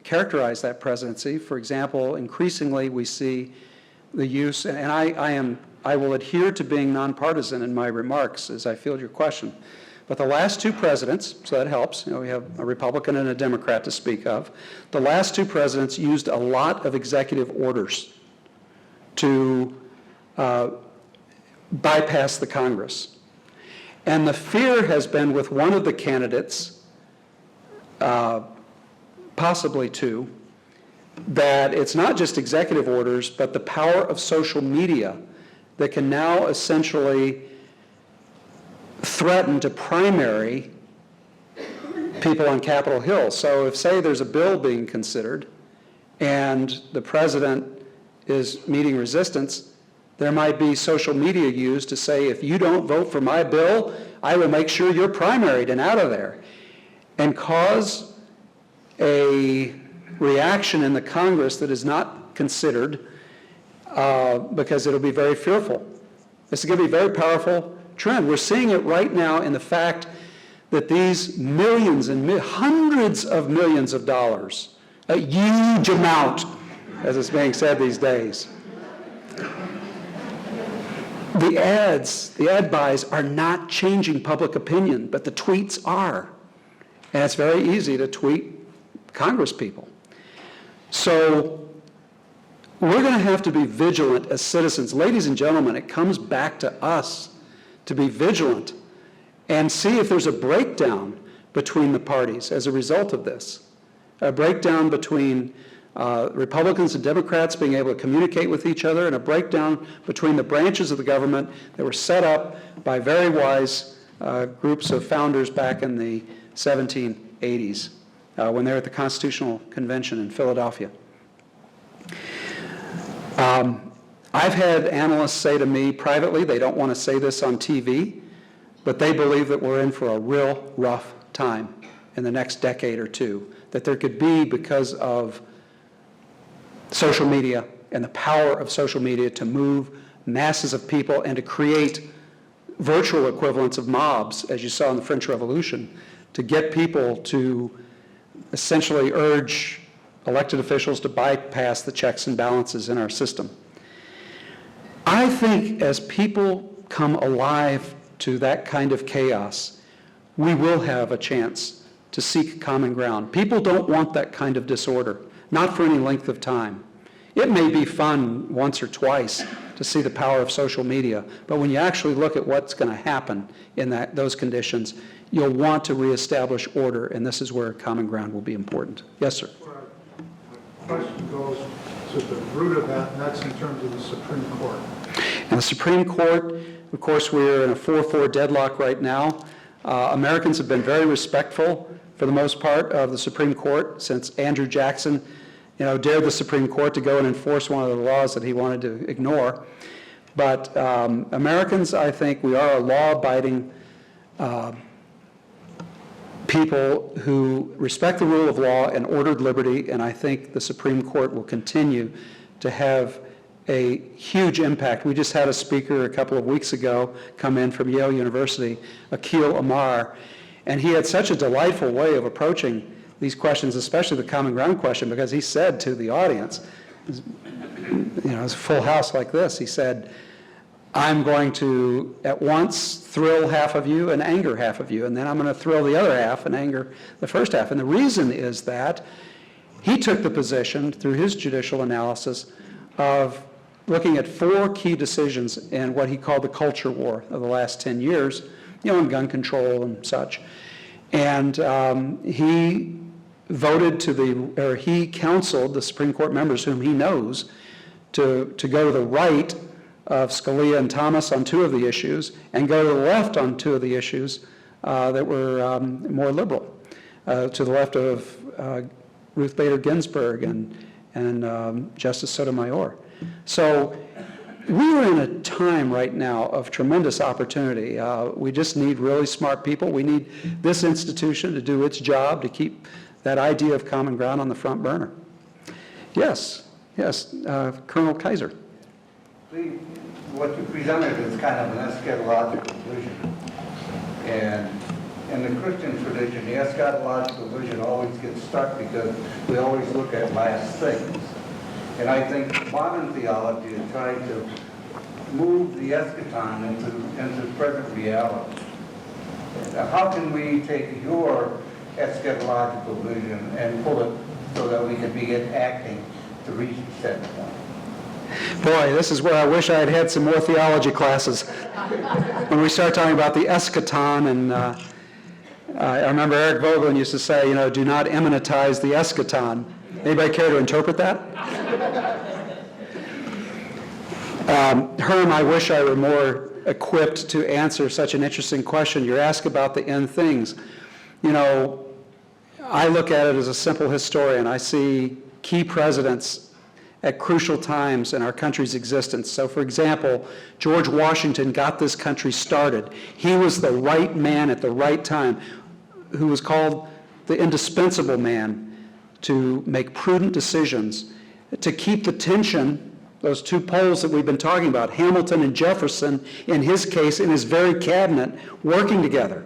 characterized that presidency. For example, increasingly we see the use, and I will adhere to being nonpartisan in my remarks as I field your question. But the last two presidents, so that helps, we have a Republican and a Democrat to speak of. The last two presidents used a lot of executive orders to bypass the Congress. And the fear has been with one of the candidates, possibly two, that it's not just executive orders, but the power of social media that can now essentially threaten to primary people on Capitol Hill. So if, say, there's a bill being considered and the president is meeting resistance, there might be social media used to say, if you don't vote for my bill, I will make sure you're primaried and out of there, and cause a reaction in the Congress that is not considered because it'll be very fearful. This is going to be a very powerful trend. We're seeing it right now in the fact that these millions and hundreds of millions of dollars, a huge amount, as it's being said these days, the ad buys are not changing public opinion, but the tweets are. And it's very easy to tweet Congress people. So we're going to have to be vigilant as citizens. Ladies and gentlemen, it comes back to us to be vigilant and see if there's a breakdown between the parties as a result of this. A breakdown between Republicans and Democrats being able to communicate with each other, and a breakdown between the branches of the government that were set up by very wise groups of founders back in the 1780s when they were at the Constitutional Convention in Philadelphia. I've had analysts say to me privately, they don't want to say this on TV, but they believe that we're in for a real rough time in the next decade or two, that there could be, because of social media and the power of social media to move masses of people and to create virtual equivalents of mobs, as you saw in the French Revolution, to get people to essentially urge elected officials to bypass the checks and balances in our system. I think as people come alive to that kind of chaos, we will have a chance to seek common ground. People don't want that kind of disorder, not for any length of time. It may be fun once or twice to see the power of social media, but when you actually look at what's going to happen in those conditions, you'll want to reestablish order, and this is where common ground will be important. Yes, sir. My question goes to the root of that, and that's in terms of the Supreme Court. And the Supreme Court Of course, we're in a 4-4 deadlock right now. Americans have been very respectful, for the most part, of the Supreme Court since Andrew Jackson, dared the Supreme Court to go and enforce one of the laws that he wanted to ignore. But Americans, I think, we are a law-abiding people who respect the rule of law and ordered liberty, and I think the Supreme Court will continue to have a huge impact. We just had a speaker a couple of weeks ago come in from Yale University, Akhil Amar, and he had such a delightful way of approaching these questions, especially the common ground question, because he said to the audience, it's a full house like this, he said, I'm going to at once thrill half of you and anger half of you, and then I'm going to thrill the other half and anger the first half. And the reason is that he took the position through his judicial analysis of looking at 4 key decisions in what he called the culture war of the last 10 years, on gun control and such. And he he counseled the Supreme Court members whom he knows to go to the right of Scalia and Thomas on 2 of the issues, and go to the left on 2 of the issues that were more liberal, to the left of Ruth Bader Ginsburg and Justice Sotomayor. So we are in a time right now of tremendous opportunity. We just need really smart people. We need this institution to do its job to keep that idea of common ground on the front burner. Yes, Colonel Kaiser. What you presented is kind of an eschatological vision. And in the Christian tradition, the eschatological vision always gets stuck because we always look at last things. And I think modern theology is trying to move the eschaton into present reality. How can we take your eschatological vision and pull it so that we can begin acting to reach that point? Boy, this is where I wish I had had some more theology classes. When we start talking about the eschaton, and I remember Eric Vogelin used to say, do not immanentize the eschaton. Anybody care to interpret that? Herm, I wish I were more equipped to answer such an interesting question. You're asked about the end things. I look at it as a simple historian. I see key presidents at crucial times in our country's existence. So, for example, George Washington got this country started. He was the right man at the right time, who was called the indispensable man to make prudent decisions, to keep the tension, those 2 poles that we've been talking about, Hamilton and Jefferson, in his case, in his very cabinet, working together.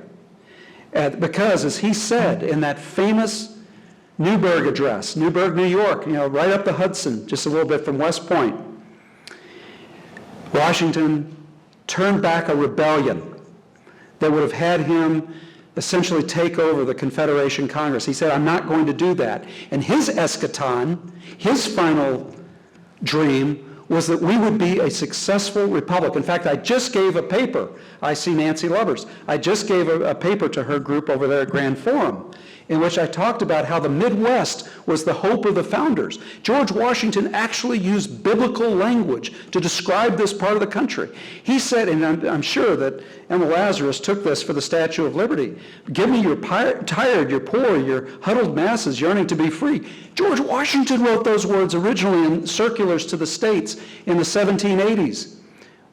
Because, as he said in that famous Newburgh address, Newburgh, New York, right up the Hudson, just a little bit from West Point, Washington turned back a rebellion that would have had him essentially take over the Confederation Congress. He said, I'm not going to do that. And his eschaton, his final dream, was that we would be a successful republic. In fact, I just gave a paper. I see Nancy Lubbers. I just gave a paper to her group over there at Grand Forum, in which I talked about how the Midwest was the hope of the founders. George Washington actually used biblical language to describe this part of the country. He said, and I'm sure that Emma Lazarus took this for the Statue of Liberty, give me your tired, your poor, your huddled masses yearning to be free. George Washington wrote those words originally in circulars to the states in the 1780s.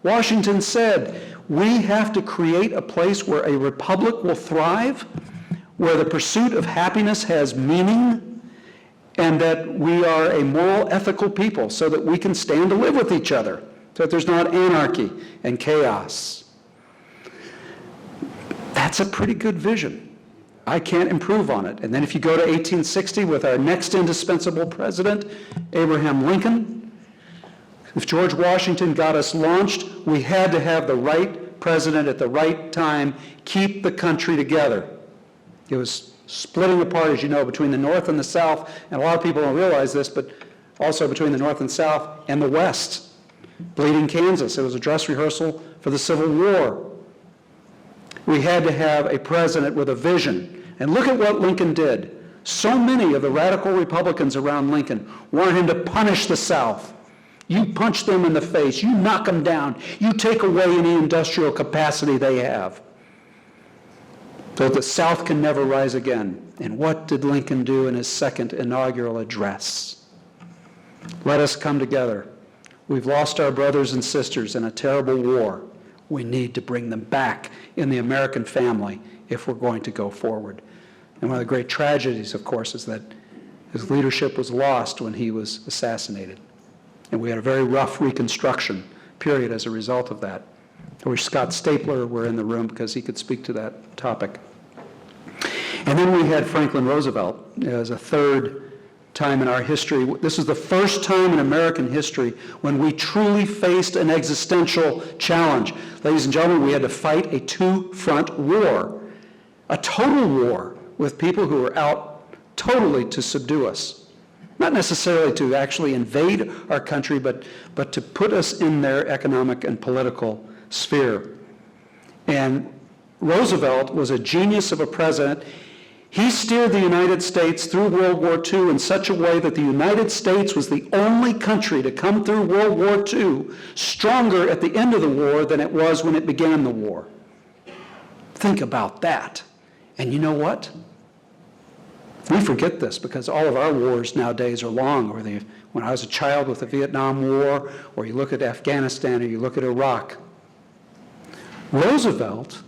Washington said, we have to create a place where a republic will thrive, where the pursuit of happiness has meaning, and that we are a moral, ethical people so that we can stand to live with each other, so that there's not anarchy and chaos. That's a pretty good vision. I can't improve on it. And then if you go to 1860 with our next indispensable president, Abraham Lincoln, if George Washington got us launched, we had to have the right president at the right time, keep the country together. It was splitting apart, as you know, between the North and the South, and a lot of people don't realize this, but also between the North and South and the West. Bleeding Kansas, it was a dress rehearsal for the Civil War. We had to have a president with a vision. And look at what Lincoln did. So many of the radical Republicans around Lincoln wanted him to punish the South, You punch them in the face. You knock them down. You take away any industrial capacity they have, so that the South can never rise again. And what did Lincoln do in his second inaugural address? Let us come together. We've lost our brothers and sisters in a terrible war. We need to bring them back in the American family if we're going to go forward. And one of the great tragedies, of course, is that his leadership was lost when he was assassinated. And we had a very rough Reconstruction period as a result of that. I wish Scott Stapler were in the room because he could speak to that topic. And then we had Franklin Roosevelt as a third time in our history. This is the first time in American history when we truly faced an existential challenge. Ladies and gentlemen, we had to fight a two-front war, a total war with people who were out totally to subdue us. Not necessarily to actually invade our country, but to put us in their economic and political sphere. And Roosevelt was a genius of a president. He steered the United States through World War II in such a way that the United States was the only country to come through World War II stronger at the end of the war than it was when it began the war. Think about that. And you know what? We forget this because all of our wars nowadays are long. When I was a child with the Vietnam War, or you look at Afghanistan, or you look at Iraq. Roosevelt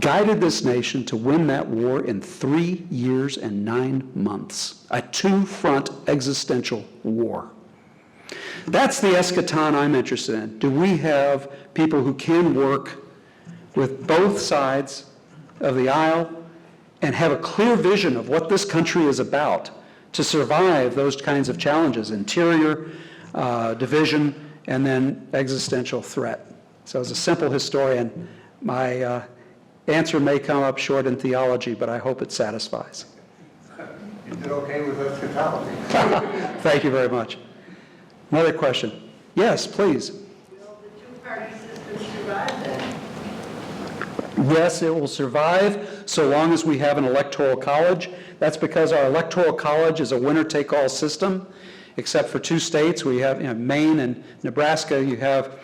guided this nation to win that war in 3 years and 9 months, a two-front existential war. That's the eschaton I'm interested in. Do we have people who can work with both sides of the aisle and have a clear vision of what this country is about to survive those kinds of challenges, interior division, and then existential threat? So as a simple historian, my answer may come up short in theology, but I hope it satisfies. You did okay with eschatology. Thank you very much. Another question. Yes, please. Will the two-party system survive then? Yes, it will survive so long as we have an electoral college. That's because our electoral college is a winner-take-all system, except for 2 states. We have Maine and Nebraska. You have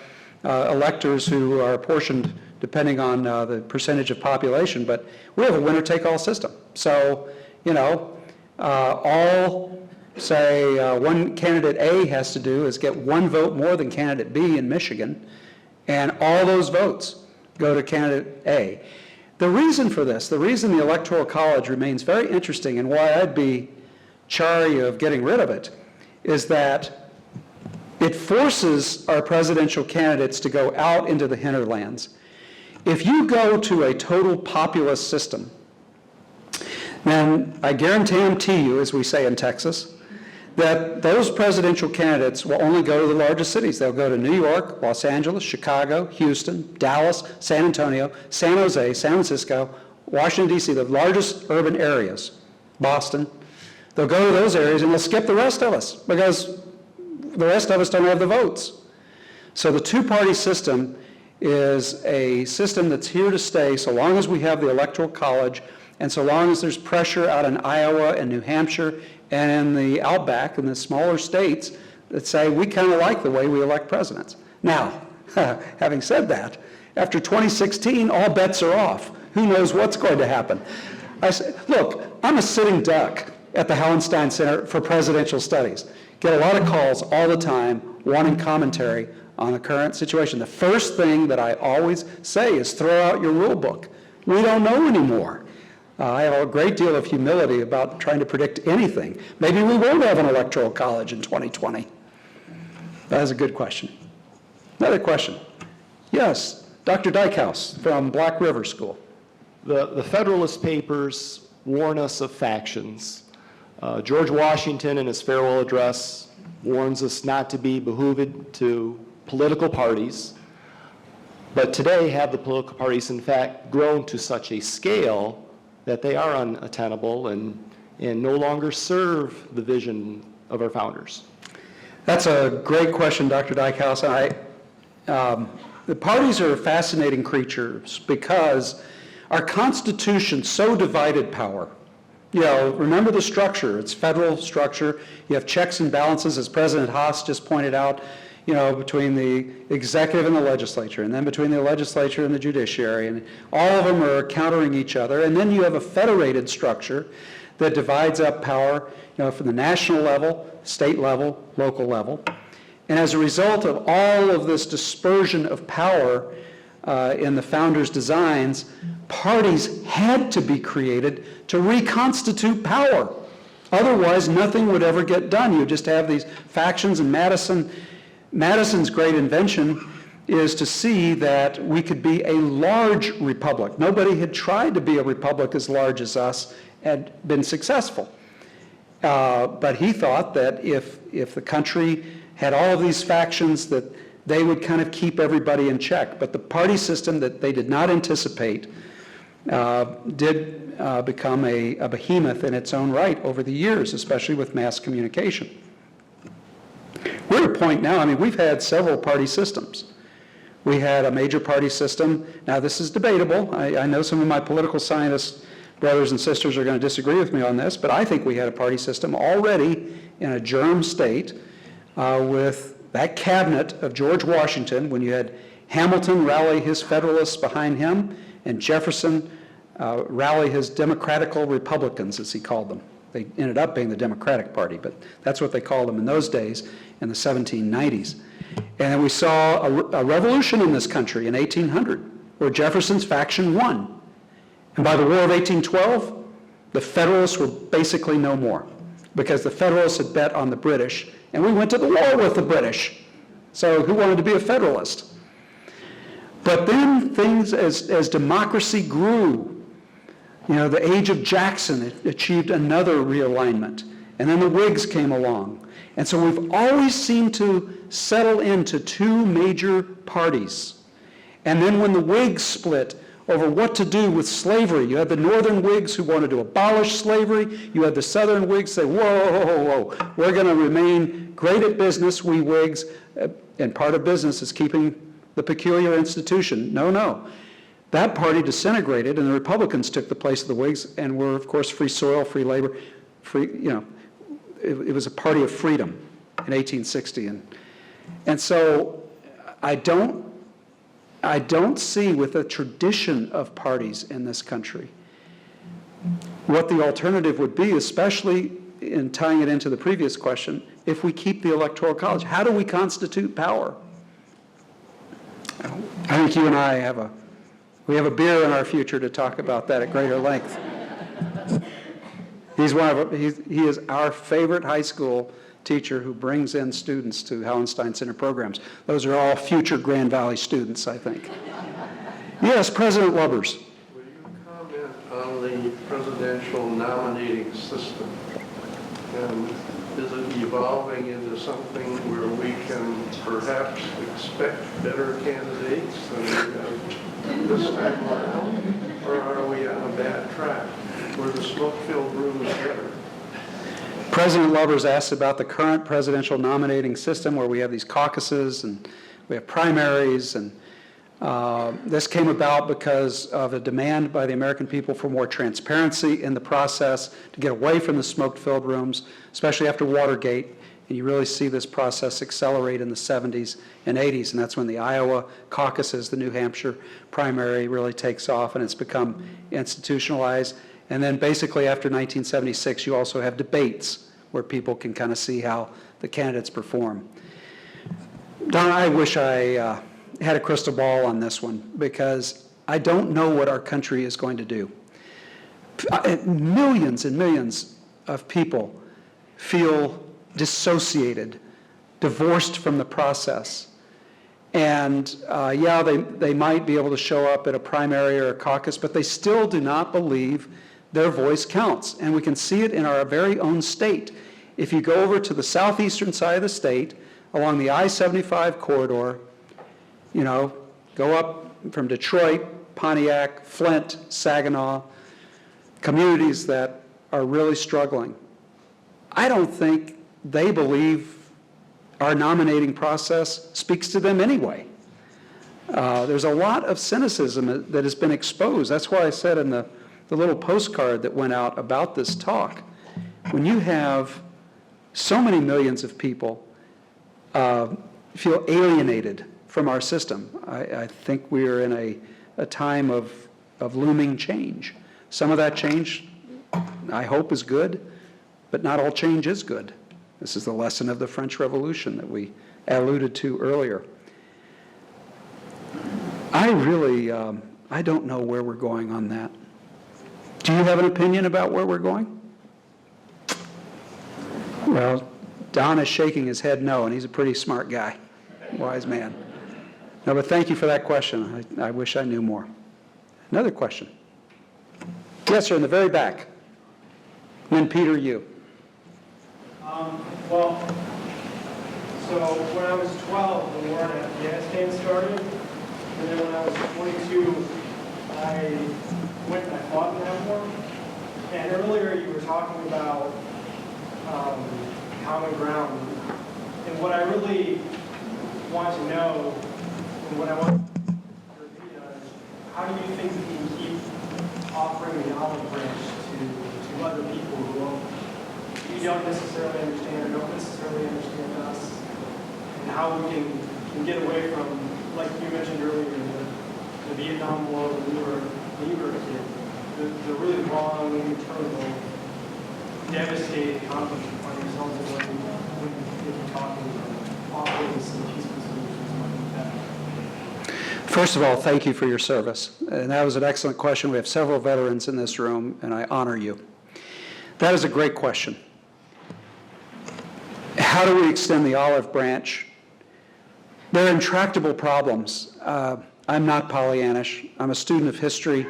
electors who are apportioned depending on the percentage of population, but we have a winner-take-all system. So, all, say, one candidate A has to do is get 1 vote more than candidate B in Michigan, and all those votes go to candidate A. The reason for this, the reason the Electoral College remains very interesting and why I'd be chary of getting rid of it, is that it forces our presidential candidates to go out into the hinterlands. If you go to a total populist system, then I guarantee you, as we say in Texas, that those presidential candidates will only go to the largest cities. They'll go to New York, Los Angeles, Chicago, Houston, Dallas, San Antonio, San Jose, San Francisco, Washington, D.C., the largest urban areas, Boston. They'll go to those areas and they'll skip the rest of us because the rest of us don't have the votes. So the two-party system is a system that's here to stay so long as we have the Electoral College and so long as there's pressure out in Iowa and New Hampshire and in the Outback and the smaller states that say we kind of like the way we elect presidents. Now, having said that, after 2016, all bets are off. Who knows what's going to happen? I say, look, I'm a sitting duck at the Hauenstein Center for Presidential Studies. Get a lot of calls all the time wanting commentary on the current situation. The first thing that I always say is throw out your rule book. We don't know anymore. I have a great deal of humility about trying to predict anything. Maybe we won't have an electoral college in 2020. That is a good question. Another question. Yes, Dr. Dykhouse from Black River School. The Federalist Papers warn us of factions. George Washington in his farewell address warns us not to be behooved to political parties, but today have the political parties in fact grown to such a scale that they are unattainable and no longer serve the vision of our founders? That's a great question, Dr. Dykhouse. The parties are fascinating creatures because our Constitution so divided power remember the structure. It's federal structure. You have checks and balances, as President Haas just pointed out, between the executive and the legislature, and then between the legislature and the judiciary, and all of them are countering each other. And then you have a federated structure that divides up power, from the national level, state level, local level. And as a result of all of this dispersion of power in the founders' designs, parties had to be created to reconstitute power. Otherwise, nothing would ever get done. You just have these factions, and Madison's great invention is to see that we could be a large republic. Nobody had tried to be a republic as large as us and been successful. But he thought that if the country had all of these factions, that they would kind of keep everybody in check. But the party system that they did not anticipate did become a behemoth in its own right over the years, especially with mass communication. We're at a point now, we've had several party systems. We had a major party system. Now, this is debatable. I know some of my political scientist brothers and sisters are going to disagree with me on this, but I think we had a party system already in a germ state with that cabinet of George Washington, when you had Hamilton rally his Federalists behind him and Jefferson rally his Democratical Republicans, as he called them. They ended up being the Democratic Party, but that's what they called them in those days in the 1790s. And then we saw a revolution in this country in 1800, where Jefferson's faction won. And by the War of 1812, the Federalists were basically no more, because the Federalists had bet on the British, and we went to the war with the British. So who wanted to be a Federalist? But then things, as democracy grew, the age of Jackson achieved another realignment. And then the Whigs came along. And so we've always seemed to settle into two major parties. And then when the Whigs split over what to do with slavery, you had the Northern Whigs who wanted to abolish slavery. You had the Southern Whigs say, whoa, we're going to remain great at business, we Whigs, and part of business is keeping the peculiar institution. No. That party disintegrated, and the Republicans took the place of the Whigs and were, of course, free soil, free labor, it was a party of freedom in 1860. And so I don't see, with a tradition of parties in this country, what the alternative would be, especially in tying it into the previous question, if we keep the Electoral College. How do we constitute power? I think you and I have a beer in our future to talk about that at greater length. He is our favorite high school teacher who brings in students to Hauenstein Center programs. Those are all future Grand Valley students, I think. Yes, President Lubbers. Will you comment on the presidential nominating system? And is it evolving into something where we can perhaps expect better candidates than we have this time around? Or are we on a bad track? Were the smoke-filled rooms better? President Lubbers asked about the current presidential nominating system, where we have these caucuses and we have primaries, and this came about because of a demand by the American people for more transparency in the process, to get away from the smoke-filled rooms, especially after Watergate. And you really see this process accelerate in the 70s and 80s, and that's when the Iowa caucuses, the New Hampshire primary, really takes off, and it's become institutionalized. And then basically after 1976, you also have debates where people can kind of see how the candidates perform. Don, I wish I had a crystal ball on this one, because I don't know what our country is going to do. Millions and millions of people feel dissociated, divorced from the process. And they might be able to show up at a primary or a caucus, but they still do not believe their voice counts. And we can see it in our very own state. If you go over to the southeastern side of the state, along the I-75 corridor, go up from Detroit, Pontiac, Flint, Saginaw, communities that are really struggling. I don't think they believe our nominating process speaks to them anyway. There's a lot of cynicism that has been exposed. That's why I said in the the little postcard that went out about this talk. When you have so many millions of people feel alienated from our system, I think we are in a time of looming change. Some of that change, I hope, is good, but not all change is good. This is the lesson of the French Revolution that we alluded to earlier. I really, I don't know where we're going on that. Do you have an opinion about where we're going? Well, Don is shaking his head no, and he's a pretty smart guy, wise man. No, but thank you for that question. I wish I knew more. Another question. Yes, sir, in the very back. And then Peter, you. Well, so when I was 12, the war in Afghanistan started, and then when I was 22, I went and I fought in that war. And earlier you were talking about common ground. And what I really want to know, and what I want to repeat is, how do you think we can keep offering the olive branch to other people who don't necessarily understand or don't necessarily understand us, and how we can get away from, like you mentioned earlier, the Vietnam War when you were a kid, the really long, internal, devastating conflict we find ourselves in when we get talking about offering some peaceful solutions like that. First of all, thank you for your service. And that was an excellent question. We have several veterans in this room, and I honor you. That is a great question. How do we extend the olive branch? There are intractable problems. I'm not Pollyannish. I'm a student of history.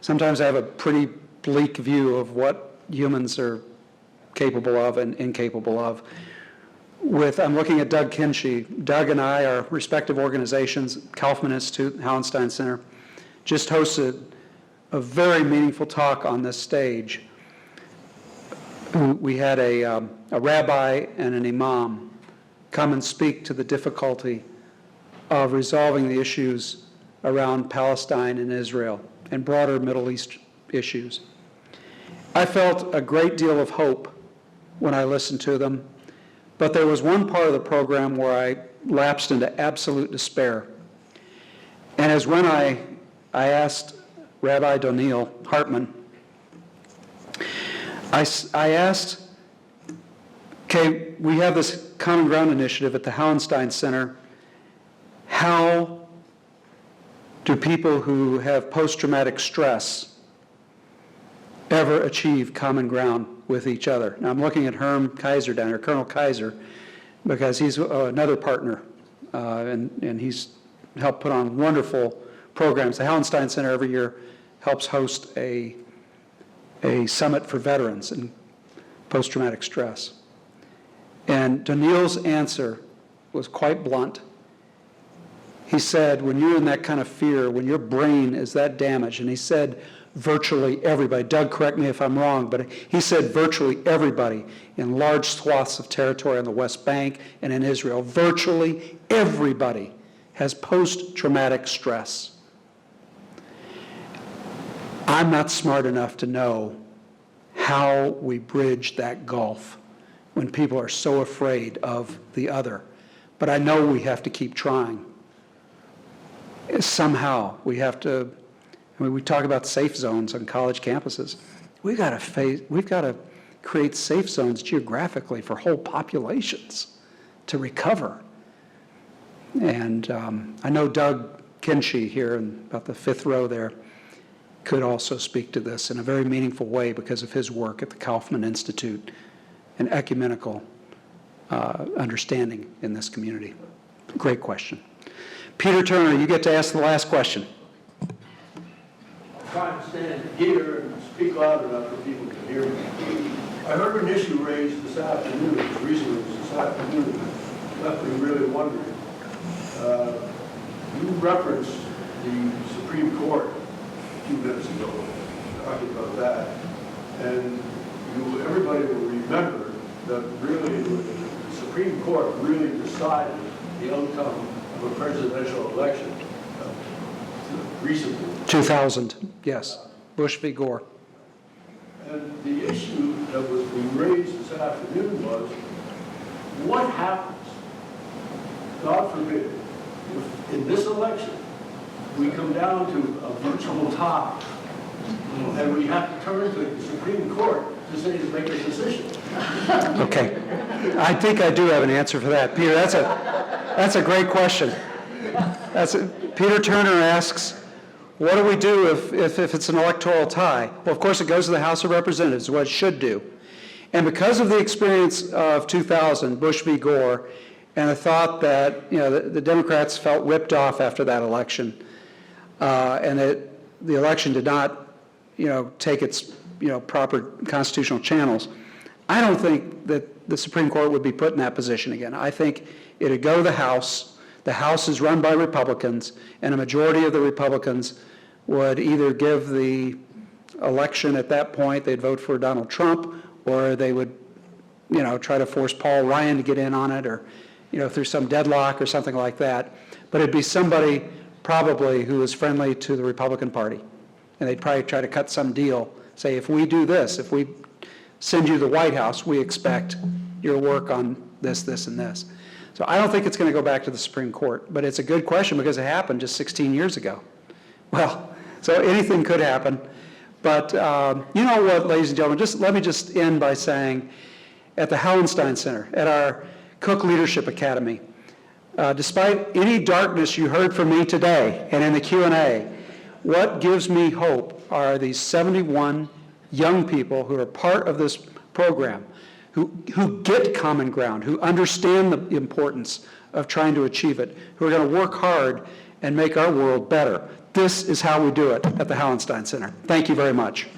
Sometimes I have a pretty bleak view of what humans are capable of and incapable of. I'm looking at Doug Kinsey. Doug and I, our respective organizations, Kaufman Institute, Hauenstein Center, just hosted a very meaningful talk on this stage. We had a rabbi and an imam come and speak to the difficulty of resolving the issues around Palestine and Israel and broader Middle East issues. I felt a great deal of hope when I listened to them, but there was one part of the program where I lapsed into absolute despair. And as when I asked Rabbi Donniel Hartman, I asked, okay, we have this Common Ground initiative at the Hauenstein Center. How do people who have post-traumatic stress ever achieve common ground with each other? Now, I'm looking at Herm Kaiser down here, Colonel Kaiser, because he's another partner, and he's helped put on wonderful programs. The Hauenstein Center every year helps host a summit for veterans and post-traumatic stress. And Donniel's answer was quite blunt. He said, when you're in that kind of fear, when your brain is that damaged, and he said virtually everybody, Doug, correct me if I'm wrong, but he said virtually everybody in large swaths of territory on the West Bank and in Israel, virtually everybody has post-traumatic stress. I'm not smart enough to know how we bridge that gulf when people are so afraid of the other. But I know we have to keep trying. Somehow we have to, we talk about safe zones on college campuses. We've got to create safe zones geographically for whole populations to recover. And I know Doug Kinsey here in about the fifth row there could also speak to this in a very meaningful way because of his work at the Kaufman Institute and ecumenical understanding in this community. Great question. Peter Turner, you get to ask the last question. I'm trying to stand here and speak loud enough for people to hear me. I heard an issue raised this afternoon, recently this afternoon, left me really wondering. You referenced the Supreme Court a few minutes ago, talking about that, and everybody will remember that really the Supreme Court really decided the outcome of a presidential election recently. 2000, yes. Bush v. Gore. And the issue that was being raised this afternoon was, what happens, God forbid, if in this election, we come down to a virtual tie, and we have to turn to the Supreme Court to say, to make a decision? Okay. I think I do have an answer for that. Peter, that's a great question. Peter Turner asks, what do we do if it's an electoral tie? Well, of course, it goes to the House of Representatives, what it should do. And because of the experience of 2000, Bush v. Gore, and the thought that the Democrats felt ripped off after that election, and that the election did not take its proper constitutional channels, I don't think that the Supreme Court would be put in that position again. I think it would go to the House. The House is run by Republicans, and a majority of the Republicans would either give the election at that point, they'd vote for Donald Trump, or they would try to force Paul Ryan to get in on it, or through some deadlock or something like that. But it'd be somebody probably who is friendly to the Republican Party. And they'd probably try to cut some deal, say, if we do this, if we send you to the White House, we expect your work on this, this, and this. So I don't think it's going to go back to the Supreme Court, but it's a good question because it happened just 16 years ago. Well, so anything could happen. But you know what, ladies and gentlemen, let me just end by saying, at the Hauenstein Center, at our Cook Leadership Academy, despite any darkness you heard from me today and in the Q&A, what gives me hope are these 71 young people who are part of this program, who get common ground, who understand the importance of trying to achieve it, who are going to work hard and make our world better. This is how we do it at the Hauenstein Center. Thank you very much.